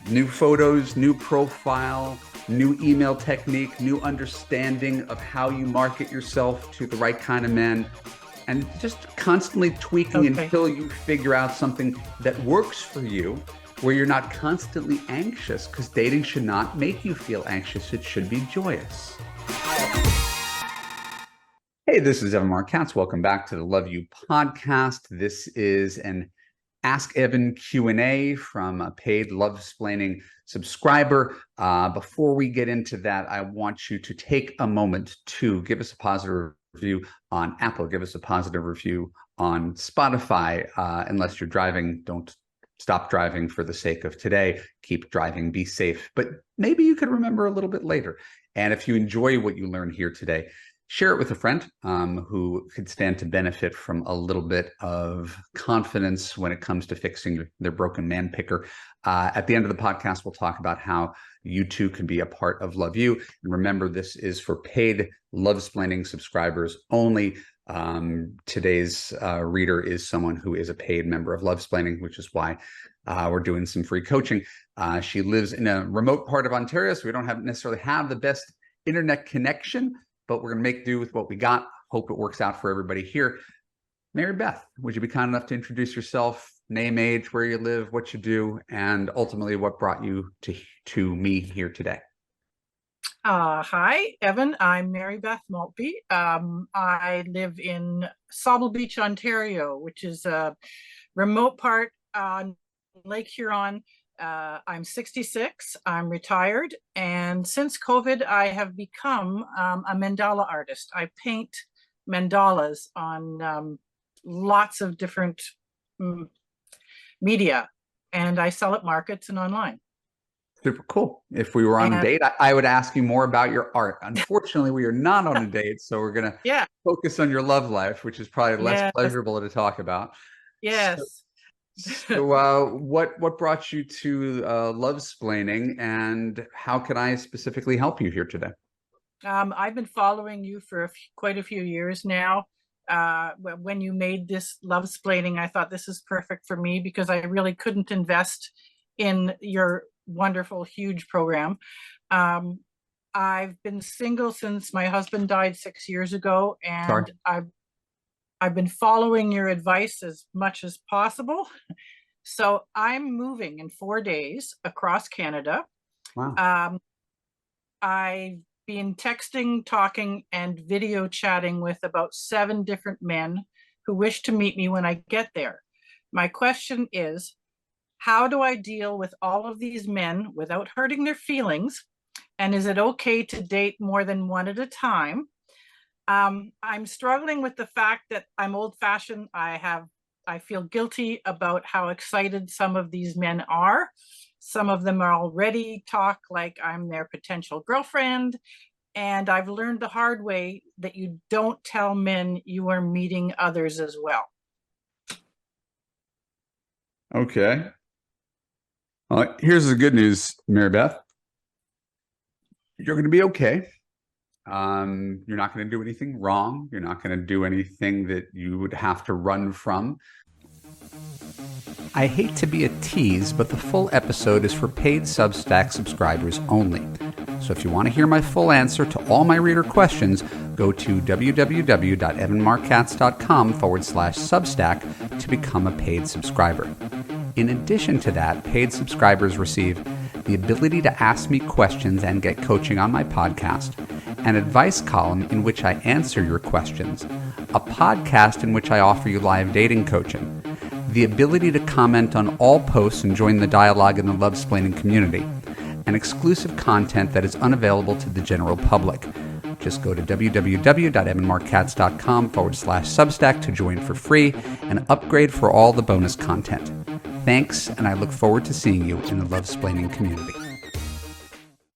New photos, new profile, new email technique, new understanding of how you market yourself to the right kind of men, and just constantly tweaking until you figure out something that works for you, where you're not constantly anxious, because dating should not make you feel anxious. It should be joyous. Hey, this is Evan Marquez. Welcome back to the Love You podcast. This is an Ask Evan Q&A from a paid Love-Splaining subscriber. Before we get into that, I want you to take a moment to give us a positive review on Apple. Give us a positive review on Spotify. Unless you're driving, don't stop driving for the sake of today. Keep driving, be safe. But maybe you could remember a little bit later. And if you enjoy what you learn here today, share it with a friend who could stand to benefit from a little bit of confidence when it comes to fixing their broken man picker. At the end of the podcast, we'll talk about how you too can be a part of Love You. And remember, this is for paid Love-Splaining subscribers only. Today's reader is someone who is a paid member of Love-Splaining, which is why we're doing some free coaching. She lives in a remote part of Ontario, so we don't necessarily have the best internet connection, but we're going to make do with what we got. Hope it works out for everybody here. Marybeth, would you be kind enough to introduce yourself, name, age, where you live, what you do, and ultimately what brought you to me here today? Hi, Evan. I'm Marybeth Maltby. I live in Sauble Beach, Ontario, which is a remote part on Lake Huron. I'm 66, I'm retired, and since COVID, I have become a mandala artist. I paint mandalas on lots of different media, and I sell at markets and online. Super cool. If we were on a date, I would ask you more about your art. Unfortunately, we are not on a date, so we're going to focus on your love life, which is probably less pleasurable to talk about. Yes. So what brought you to Love-Splaining, and how can I specifically help you here today? I've been following you for quite a few years now. When you made this Love-Splaining, I thought this is perfect for me because I really couldn't invest in your wonderful, huge program. I've been single since my husband died 6 years ago, and I've been following your advice as much as possible. So I'm moving in 4 days across Canada. Wow. I've been texting, talking, and video chatting with about 7 different men who wish to meet me when I get there. My question is, how do I deal with all of these men without hurting their feelings? And is it okay to date more than one at a time? I'm struggling with the fact that I'm old-fashioned. I feel guilty about how excited some of these men are. Some of them are already talk like I'm their potential girlfriend. And I've learned the hard way that you don't tell men you are meeting others as well. Okay. Here's the good news, Marybeth. You're going to be okay. You're not going to do anything wrong. You're not going to do anything that you would have to run from. I hate to be a tease, but the full episode is for paid Substack subscribers only. So if you want to hear my full answer to all my reader questions, go to www.evanmarcatz.com/Substack to become a paid subscriber. In addition to that, paid subscribers receive the ability to ask me questions and get coaching on my podcast, an advice column in which I answer your questions, a podcast in which I offer you live dating coaching, the ability to comment on all posts and join the dialogue in the Love-Splaining community, and exclusive content that is unavailable to the general public. Just go to www.evanmarcatz.com/Substack to join for free and upgrade for all the bonus content. Thanks, and I look forward to seeing you in the Love-Splaining community.